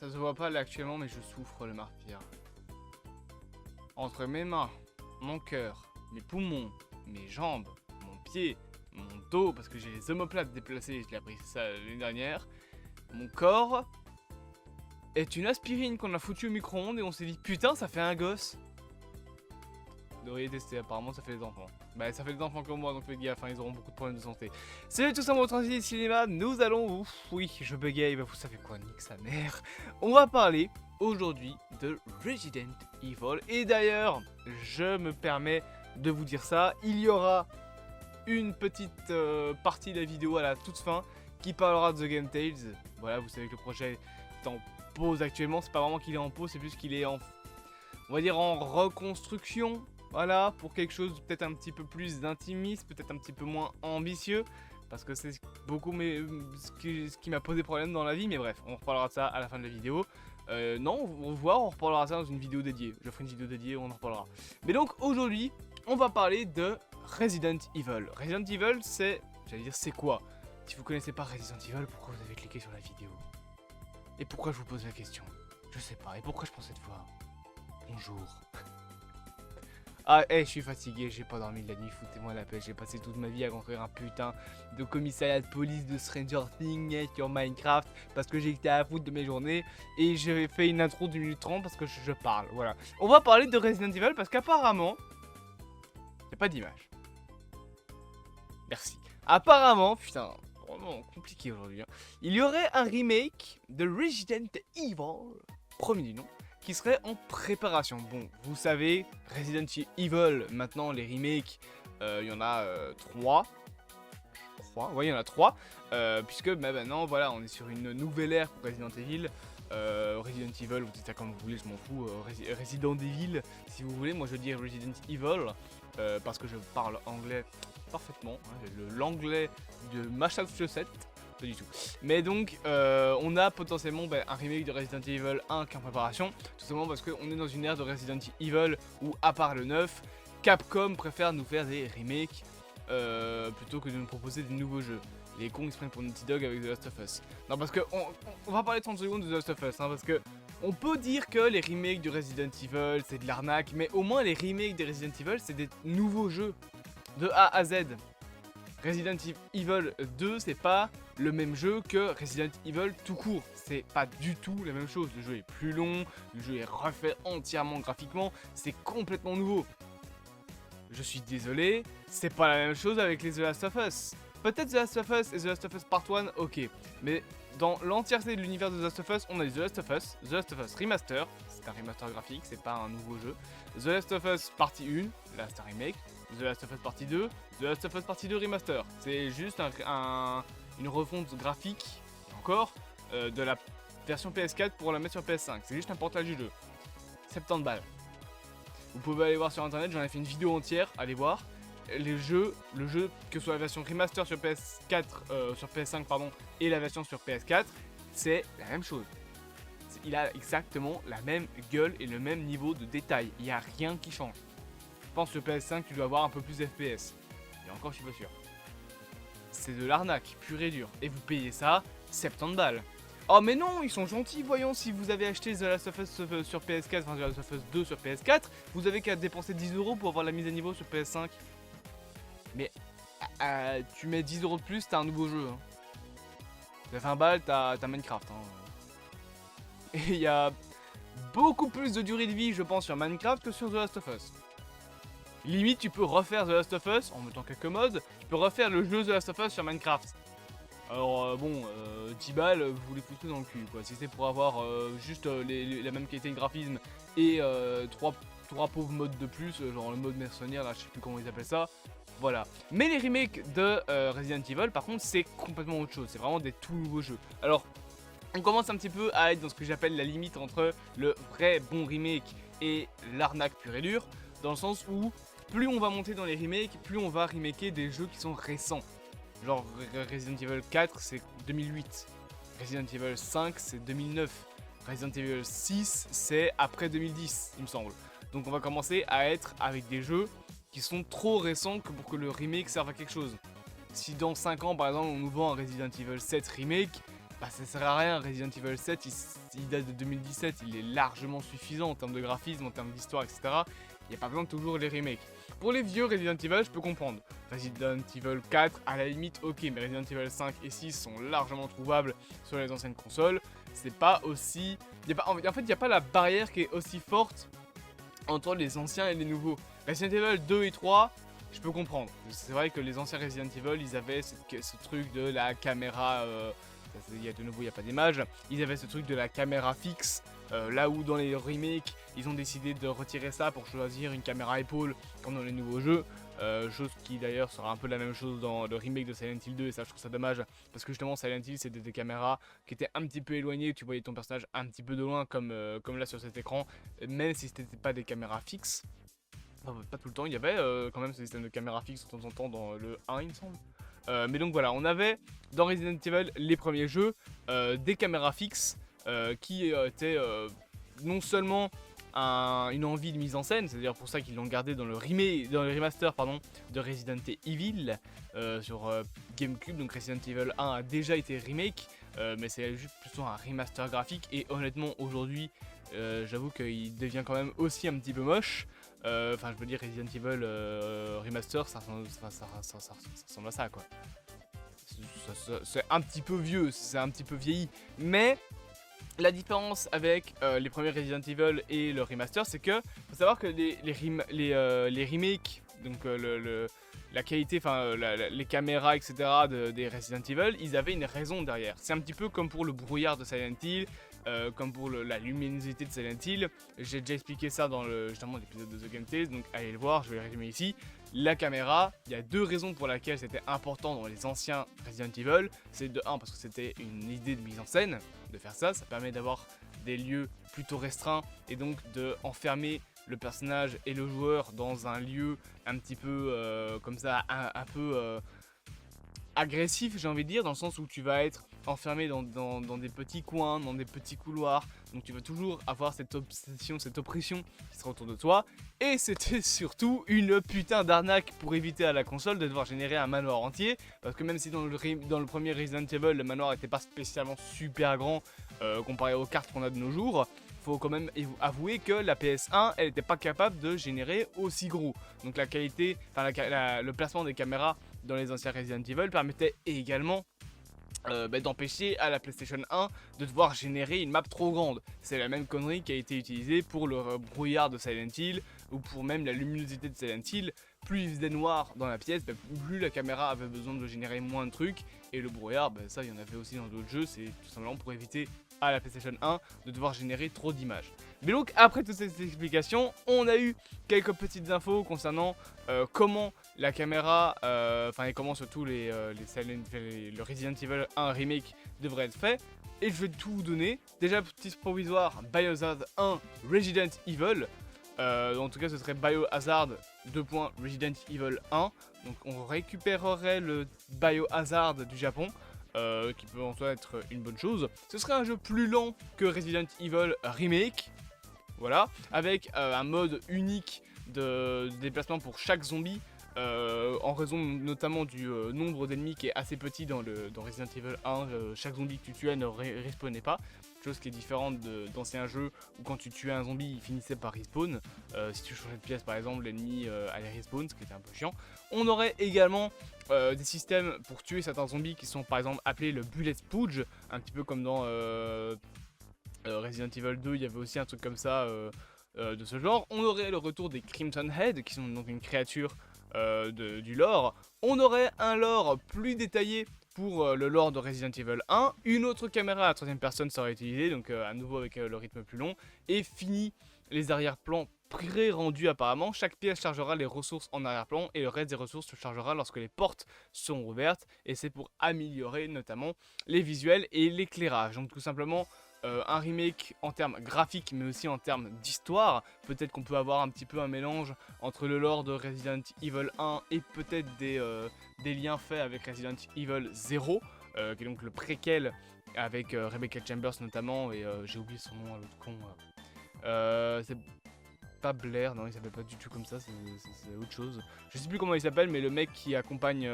Ça se voit pas là actuellement, mais je souffre le martyr. Entre mes mains, mon cœur, mes poumons, mes jambes, mon pied, mon dos, parce que j'ai les omoplates déplacées, je l'ai appris ça l'année dernière. Mon corps est une aspirine qu'on a foutue au micro-ondes et on s'est dit putain, ça fait un gosse. Vous devriez tester, apparemment ça fait des enfants. Bah ça fait des enfants comme moi, donc faites gaffe, hein, ils auront beaucoup de problèmes de santé. Salut tout ça, mon transit cinéma, nous allons... Ouf, oui, je bégaye, bah vous savez quoi, nique sa mère. On va parler aujourd'hui de Resident Evil. Et d'ailleurs, je me permets de vous dire ça, il y aura une petite partie de la vidéo à la toute fin qui parlera de The Game Tales. Voilà, vous savez que le projet est en pause actuellement, c'est pas vraiment qu'il est en pause, c'est plus qu'il est en... on va dire en reconstruction. Voilà, pour quelque chose peut-être un petit peu plus d'intimiste, peut-être un petit peu moins ambitieux, parce que c'est beaucoup ce qui m'a posé problème dans la vie, mais bref, on reparlera de ça à la fin de la vidéo. Non, on va voir, on reparlera de ça dans une vidéo dédiée. Je ferai une vidéo dédiée, on en reparlera. Mais donc aujourd'hui, on va parler de Resident Evil. Resident Evil, c'est, j'allais dire, c'est quoi? Si vous connaissez pas Resident Evil, pourquoi vous avez cliqué sur la vidéo? Et pourquoi je vous pose la question? Je sais pas, et pourquoi je prends cette voix? Bonjour. Ah, je suis fatigué, j'ai pas dormi de la nuit, foutez-moi la paix, j'ai passé toute ma vie à construire un putain de commissariat de police de Stranger Things sur Minecraft parce que j'étais à foutre de mes journées et j'ai fait une intro de 1 minute 30 parce que je parle, voilà. On va parler de Resident Evil parce qu'apparemment, y'a pas d'image. Merci. Apparemment, putain, vraiment compliqué aujourd'hui, hein. Il y aurait un remake de Resident Evil, premier du nom, qui serait en préparation. Bon, vous savez, Resident Evil, maintenant les remakes, il y en a 3. Ouais, il y en a 3. Puisque bah, maintenant, voilà, on est sur une nouvelle ère pour Resident Evil. Resident Evil, vous dites ça comme vous voulez, je m'en fous. Resident Evil, si vous voulez, moi je dis Resident Evil, parce que je parle anglais parfaitement. Hein, l'anglais de Massachusetts. Pas du tout. Mais donc, on a potentiellement un remake de Resident Evil 1 qui est en préparation. Tout simplement parce qu'on est dans une ère de Resident Evil où, à part le 9, Capcom préfère nous faire des remakes plutôt que de nous proposer des nouveaux jeux. Les cons ils se prennent pour Naughty Dog avec The Last of Us. Non, parce que on va parler 30 secondes de The Last of Us, hein, parce que on peut dire que les remakes de Resident Evil c'est de l'arnaque, mais au moins les remakes de Resident Evil c'est des nouveaux jeux de A à Z. Resident Evil 2 c'est pas le même jeu que Resident Evil tout court, c'est pas du tout la même chose, le jeu est plus long, le jeu est refait entièrement graphiquement, c'est complètement nouveau. Je suis désolé, c'est pas la même chose avec les The Last of Us. Peut-être The Last of Us et The Last of Us Part 1, ok, mais dans l'entièreté de l'univers de The Last of Us, on a The Last of Us Remaster, c'est un remaster graphique, c'est pas un nouveau jeu, The Last of Us Partie 1, là c'est un remake, The Last of Us Partie 2, The Last of Us Partie 2 Remaster. C'est juste une refonte graphique, encore, de la version PS4 pour la mettre sur PS5. C'est juste un portage du jeu. 70 balles. Vous pouvez aller voir sur internet, j'en ai fait une vidéo entière, allez voir. Le jeu, que ce soit la version Remaster sur PS4, sur PS5 pardon, et la version sur PS4, c'est la même chose. Il a exactement la même gueule et le même niveau de détail. Il n'y a rien qui change. Je pense que le PS5 tu dois avoir un peu plus FPS. Et encore je suis pas sûr. C'est de l'arnaque, pur et dur. Et vous payez ça 70 balles. Oh mais non, ils sont gentils, voyons, si vous avez acheté The Last of Us sur PS4, enfin The Last of Us 2 sur PS4, vous avez qu'à dépenser 10 € pour avoir la mise à niveau sur PS5. Mais tu mets 10 € de plus, t'as un nouveau jeu. Hein. T'as 20 balles, t'as Minecraft. Hein. Et il y a beaucoup plus de durée de vie, je pense, sur Minecraft que sur The Last of Us. Limite, tu peux refaire The Last of Us en mettant quelques mods. Tu peux refaire le jeu The Last of Us sur Minecraft. Alors, 10 balles, vous les foutez dans le cul, quoi. Si c'est pour avoir juste la même qualité de graphisme et 3 pauvres modes de plus, genre le mode mercenaire, là, je sais plus comment ils appellent ça. Voilà. Mais les remakes de Resident Evil, par contre, c'est complètement autre chose. C'est vraiment des tout nouveaux jeux. Alors, on commence un petit peu à être dans ce que j'appelle la limite entre le vrai bon remake et l'arnaque pure et dure. Dans le sens où, plus on va monter dans les remakes, plus on va remaker des jeux qui sont récents. Genre Resident Evil 4 c'est 2008, Resident Evil 5 c'est 2009, Resident Evil 6 c'est après 2010 il me semble. Donc on va commencer à être avec des jeux qui sont trop récents que pour que le remake serve à quelque chose. Si dans 5 ans par exemple on nous vend un Resident Evil 7 remake, bah, ça sert à rien. Resident Evil 7, il date de 2017, il est largement suffisant en termes de graphisme, en termes d'histoire, etc. Il n'y a pas besoin de toujours les remakes. Pour les vieux Resident Evil, je peux comprendre. Resident Evil 4, à la limite, ok, mais Resident Evil 5 et 6 sont largement trouvables sur les anciennes consoles. C'est pas aussi... en fait, il n'y a pas la barrière qui est aussi forte entre les anciens et les nouveaux. Resident Evil 2 et 3, je peux comprendre. C'est vrai que les anciens Resident Evil, ils avaient ce truc de la caméra... il y a de nouveau, il n'y a pas d'image. Ils avaient ce truc de la caméra fixe. Là où dans les remakes, ils ont décidé de retirer ça pour choisir une caméra épaule comme dans les nouveaux jeux. Chose qui d'ailleurs sera un peu la même chose dans le remake de Silent Hill 2 et ça je trouve ça dommage parce que justement Silent Hill c'était des caméras qui étaient un petit peu éloignées, tu voyais ton personnage un petit peu de loin comme là sur cet écran, même si c'était pas des caméras fixes. Enfin, pas tout le temps, il y avait quand même ce système de caméra fixe de temps en temps dans le 1 il me semble. Mais donc voilà, on avait dans Resident Evil les premiers jeux des caméras fixes qui étaient non seulement une envie de mise en scène, c'est-à-dire pour ça qu'ils l'ont gardé dans le remaster de Resident Evil sur GameCube. Donc Resident Evil 1 a déjà été remake, mais c'est juste plutôt un remaster graphique. Et honnêtement aujourd'hui, j'avoue qu'il devient quand même aussi un petit peu moche. Enfin, je veux dire, Resident Evil Remaster, ça ressemble à ça, quoi. C'est un petit peu vieux, c'est un petit peu vieilli. Mais la différence avec les premiers Resident Evil et le Remaster, c'est que faut savoir que les remakes, donc la qualité, enfin les caméras, etc. des Resident Evil, ils avaient une raison derrière. C'est un petit peu comme pour le brouillard de Silent Hill. Comme pour la luminosité de Silent Hill, j'ai déjà expliqué ça dans justement l'épisode de The Game Tales, donc allez le voir, je vais le résumer ici. La caméra, il y a deux raisons pour lesquelles c'était important dans les anciens Resident Evil. C'est de 1 parce que c'était une idée de mise en scène de faire ça, ça permet d'avoir des lieux plutôt restreints et donc de enfermer le personnage et le joueur dans un lieu un petit peu comme ça, un peu agressif, j'ai envie de dire, dans le sens où tu vas être enfermé dans des petits coins, dans des petits couloirs, donc tu vas toujours avoir cette obsession, cette oppression qui sera autour de toi, et c'était surtout une putain d'arnaque pour éviter à la console de devoir générer un manoir entier, parce que même si dans le premier Resident Evil, le manoir n'était pas spécialement super grand comparé aux cartes qu'on a de nos jours, faut quand même avouer que la PS1, elle n'était pas capable de générer aussi gros, donc la qualité, enfin le placement des caméras dans les anciens Resident Evil permettait également d'empêcher à la PlayStation 1 de devoir générer une map trop grande. C'est la même connerie qui a été utilisée pour le brouillard de Silent Hill ou pour même la luminosité de Silent Hill. Plus il faisait noir dans la pièce, plus la caméra avait besoin de générer moins de trucs. Et le brouillard, ça il y en avait aussi dans d'autres jeux, c'est tout simplement pour éviter à la PlayStation 1 de devoir générer trop d'images. Mais donc après toutes ces explications, on a eu quelques petites infos concernant comment la caméra, et comment surtout le Resident Evil 1 Remake devrait être fait. Et je vais tout vous donner. Déjà, petit provisoire, Biohazard 1 Resident Evil. En tout cas, ce serait Biohazard Resident Evil 1. Donc on récupérerait le Biohazard du Japon. Qui peut en soi être une bonne chose. Ce serait un jeu plus lent que Resident Evil Remake. Voilà, avec un mode unique de déplacement pour chaque zombie. En raison notamment du nombre d'ennemis qui est assez petit dans Resident Evil 1, chaque zombie que tu tuais ne respawnait pas, chose qui est différente d'anciens jeux où quand tu tuais un zombie il finissait par respawn. Si tu changeais de pièce par exemple, l'ennemi allait respawn, ce qui était un peu chiant. On aurait également des systèmes pour tuer certains zombies qui sont par exemple appelés le Bullet Spooge, un petit peu comme dans Resident Evil 2, il y avait aussi un truc comme ça de ce genre. On aurait le retour des Crimson Head qui sont donc une créature du lore. On aurait un lore plus détaillé pour le lore de Resident Evil 1. Une autre caméra à la troisième personne sera utilisée, donc à nouveau avec le rythme plus long. Et fini les arrière-plans pré-rendus apparemment. Chaque pièce chargera les ressources en arrière-plan et le reste des ressources se chargera lorsque les portes seront ouvertes. Et c'est pour améliorer notamment les visuels et l'éclairage. Donc tout simplement un remake en termes graphiques mais aussi en termes d'histoire. Peut-être qu'on peut avoir un petit peu un mélange entre le lore de Resident Evil 1 et peut-être des liens faits avec Resident Evil 0, qui est donc le préquel avec Rebecca Chambers notamment, et j'ai oublié son nom, l'autre con. C'est pas Blair, non il s'appelle pas du tout comme ça, c'est autre chose. Je sais plus comment il s'appelle, mais le mec qui accompagne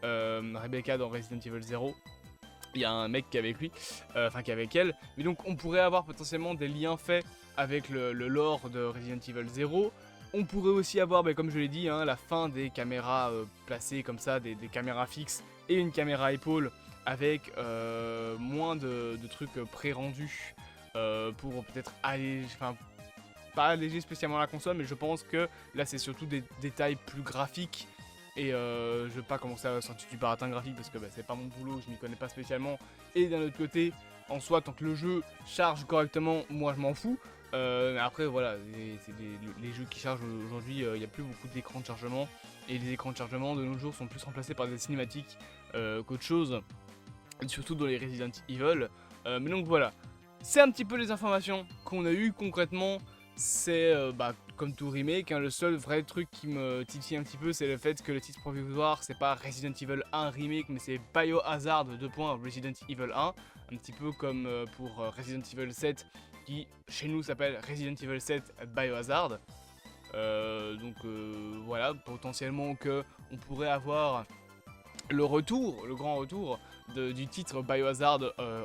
Rebecca dans Resident Evil 0. Il y a un mec qui est avec lui, enfin qui est avec elle. Mais donc on pourrait avoir potentiellement des liens faits avec le lore de Resident Evil 0. On pourrait aussi avoir, comme je l'ai dit, hein, la fin des caméras placées comme ça, des caméras fixes et une caméra épaule avec moins de trucs pré-rendus pour peut-être alléger, enfin pas alléger spécialement la console, mais je pense que là c'est surtout des détails plus graphiques. Et je vais pas commencer à sortir du baratin graphique parce que c'est pas mon boulot, je m'y connais pas spécialement. Et d'un autre côté, en soi, tant que le jeu charge correctement, moi je m'en fous. Mais après, voilà, c'est les jeux qui chargent aujourd'hui, il n'y a plus beaucoup d'écrans de chargement. Et les écrans de chargement de nos jours sont plus remplacés par des cinématiques qu'autre chose. Surtout dans les Resident Evil. Mais donc voilà, c'est un petit peu les informations qu'on a eues concrètement. C'est comme tout remake, hein, le seul vrai truc qui me titille un petit peu, c'est le fait que le titre provisoire, c'est pas Resident Evil 1 remake, mais c'est Biohazard Resident Evil 1, un petit peu comme pour Resident Evil 7, qui chez nous s'appelle Resident Evil 7 Biohazard. Voilà, potentiellement que on pourrait avoir le grand retour du titre Biohazard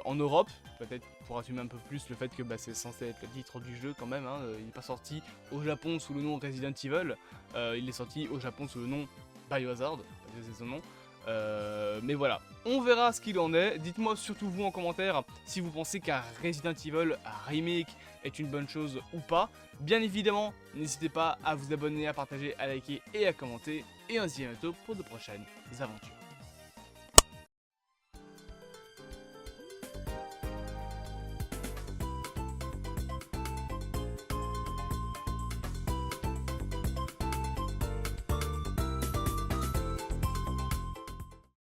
en Europe, peut-être pour assumer un peu plus le fait que c'est censé être le titre du jeu quand même, hein. Il n'est pas sorti au Japon sous le nom Resident Evil, il est sorti au Japon sous le nom Biohazard, parce que c'est son nom. Mais voilà, on verra ce qu'il en est. Dites-moi surtout vous en commentaire si vous pensez qu'un Resident Evil remake est une bonne chose ou pas. Bien évidemment, n'hésitez pas à vous abonner, à partager, à liker et à commenter. Et on se dit à bientôt pour de prochaines aventures.